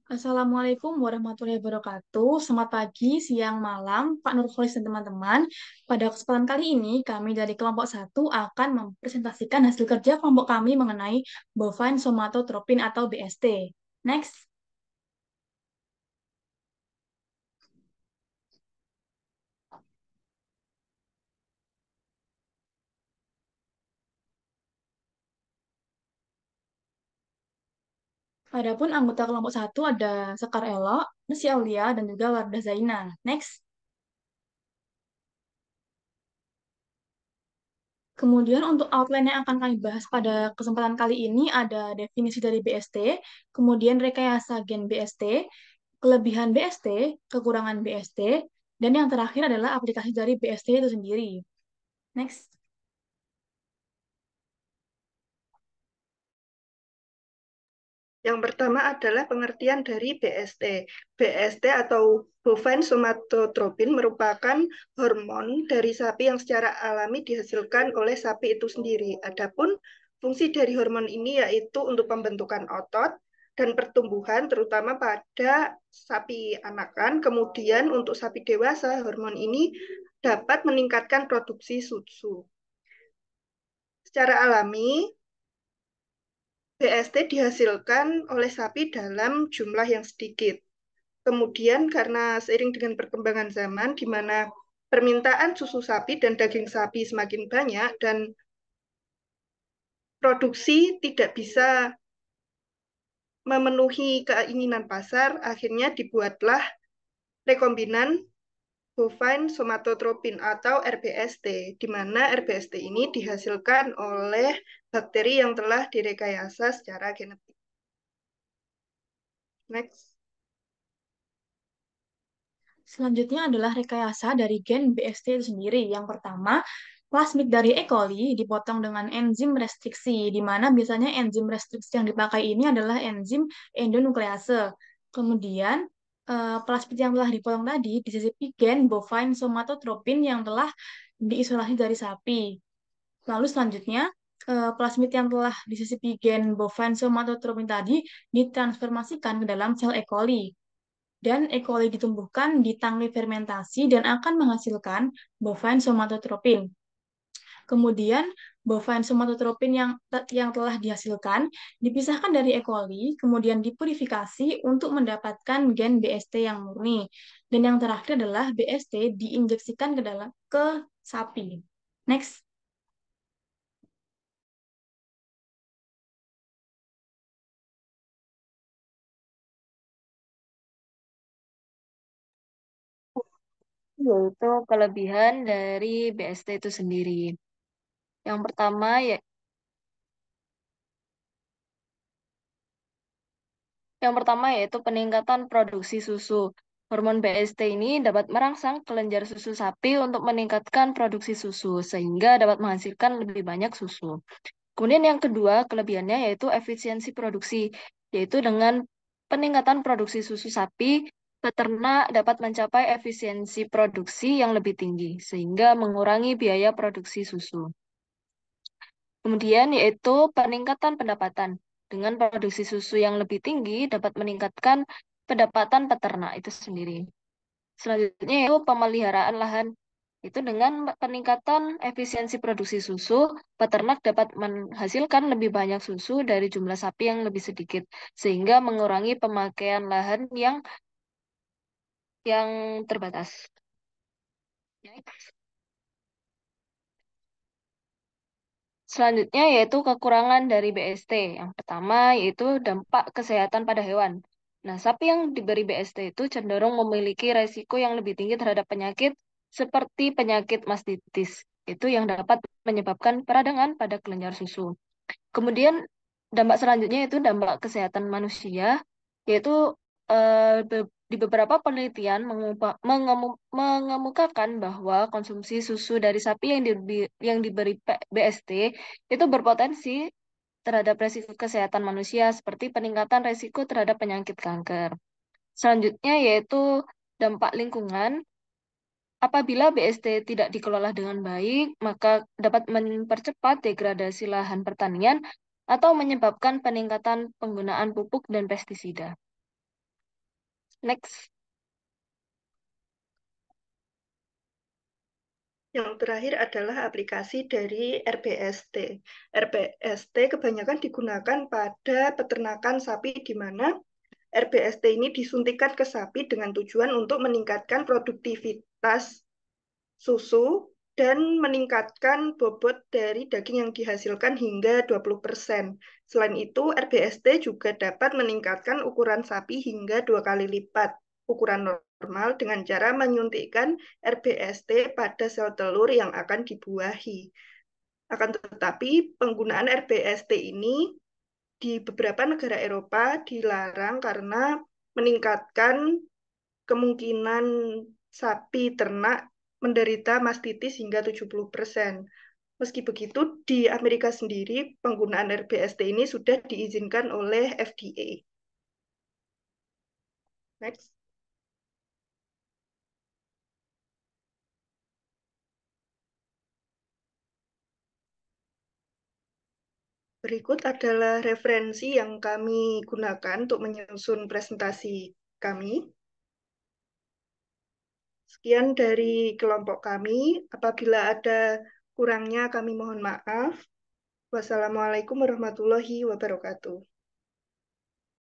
Assalamualaikum warahmatullahi wabarakatuh. Selamat pagi, siang, malam, Pak Nurholis dan teman-teman. Pada kesempatan kali ini, kami dari kelompok satu akan mempresentasikan hasil kerja kelompok kami mengenai bovine somatotropin atau BST. Next. Adapun anggota kelompok satu ada Sekar Elo, Nusi Aulia, dan juga Wardah Zaina. Next. Kemudian untuk outline yang akan kami bahas pada kesempatan kali ini ada definisi dari BST, kemudian rekayasa gen BST, kelebihan BST, kekurangan BST, dan yang terakhir adalah aplikasi dari BST itu sendiri. Next. Yang pertama adalah pengertian dari BST. BST atau bovine somatotropin merupakan hormon dari sapi yang secara alami dihasilkan oleh sapi itu sendiri. Adapun fungsi dari hormon ini yaitu untuk pembentukan otot dan pertumbuhan terutama pada sapi anakan. Kemudian untuk sapi dewasa, hormon ini dapat meningkatkan produksi susu. Secara alami, BST dihasilkan oleh sapi dalam jumlah yang sedikit. Kemudian karena seiring dengan perkembangan zaman, di mana permintaan susu sapi dan daging sapi semakin banyak dan produksi tidak bisa memenuhi keinginan pasar, akhirnya dibuatlah rekombinan bovine somatotropin atau RBST, di mana RBST ini dihasilkan oleh bakteri yang telah direkayasa secara genetik. Next. Selanjutnya adalah rekayasa dari gen BST itu sendiri. Yang pertama, plasmid dari E. coli dipotong dengan enzim restriksi, di mana biasanya enzim restriksi yang dipakai ini adalah enzim endonuklease. Kemudian, plasmid yang telah dipotong tadi disisipi gen bovine somatotropin yang telah diisolasi dari sapi. Lalu selanjutnya, plasmid yang telah disisipi gen bovine somatotropin tadi ditransformasikan ke dalam sel E. coli dan E. coli ditumbuhkan di tangki fermentasi dan akan menghasilkan bovine somatotropin. Kemudian, bovine somatotropin yang telah dihasilkan dipisahkan dari E. coli, kemudian dipurifikasi untuk mendapatkan gen BST yang murni. Dan yang terakhir adalah BST diinjeksikan ke sapi. Next. Yaitu kelebihan dari BST itu sendiri. Yang pertama ya, yang pertama yaitu peningkatan produksi susu. Hormon BST ini dapat merangsang kelenjar susu sapi untuk meningkatkan produksi susu sehingga dapat menghasilkan lebih banyak susu. Kemudian yang kedua, kelebihannya yaitu efisiensi produksi, yaitu dengan peningkatan produksi susu sapi, peternak dapat mencapai efisiensi produksi yang lebih tinggi sehingga mengurangi biaya produksi susu. Kemudian yaitu peningkatan pendapatan. Dengan produksi susu yang lebih tinggi dapat meningkatkan pendapatan peternak itu sendiri. Selanjutnya yaitu pemeliharaan lahan. Itu dengan peningkatan efisiensi produksi susu, peternak dapat menghasilkan lebih banyak susu dari jumlah sapi yang lebih sedikit, sehingga mengurangi pemakaian lahan yang terbatas. Selanjutnya yaitu kekurangan dari BST. Yang pertama yaitu dampak kesehatan pada hewan. Nah, sapi yang diberi BST itu cenderung memiliki resiko yang lebih tinggi terhadap penyakit seperti penyakit mastitis. Itu yang dapat menyebabkan peradangan pada kelenjar susu. Kemudian dampak selanjutnya itu dampak kesehatan manusia, yaitu di beberapa penelitian mengemukakan bahwa konsumsi susu dari sapi yang diberi BST itu berpotensi terhadap resiko kesehatan manusia seperti peningkatan resiko terhadap penyakit kanker. Selanjutnya yaitu dampak lingkungan. Apabila BST tidak dikelola dengan baik, maka dapat mempercepat degradasi lahan pertanian atau menyebabkan peningkatan penggunaan pupuk dan pestisida. Next. Yang terakhir adalah aplikasi dari RBST. RBST kebanyakan digunakan pada peternakan sapi di mana RBST ini disuntikan ke sapi dengan tujuan untuk meningkatkan produktivitas susu dan meningkatkan bobot dari daging yang dihasilkan hingga 20%. Selain itu, RBST juga dapat meningkatkan ukuran sapi hingga 2 kali lipat ukuran normal dengan cara menyuntikkan RBST pada sel telur yang akan dibuahi. Akan tetapi, penggunaan RBST ini di beberapa negara Eropa dilarang karena meningkatkan kemungkinan sapi ternak menderita mastitis hingga 70%. Meski begitu, di Amerika sendiri penggunaan RBST ini sudah diizinkan oleh FDA. Next. Berikut adalah referensi yang kami gunakan untuk menyusun presentasi kami. Sekian dari kelompok kami. Apabila ada kurangnya, kami mohon maaf. Wassalamualaikum warahmatullahi wabarakatuh.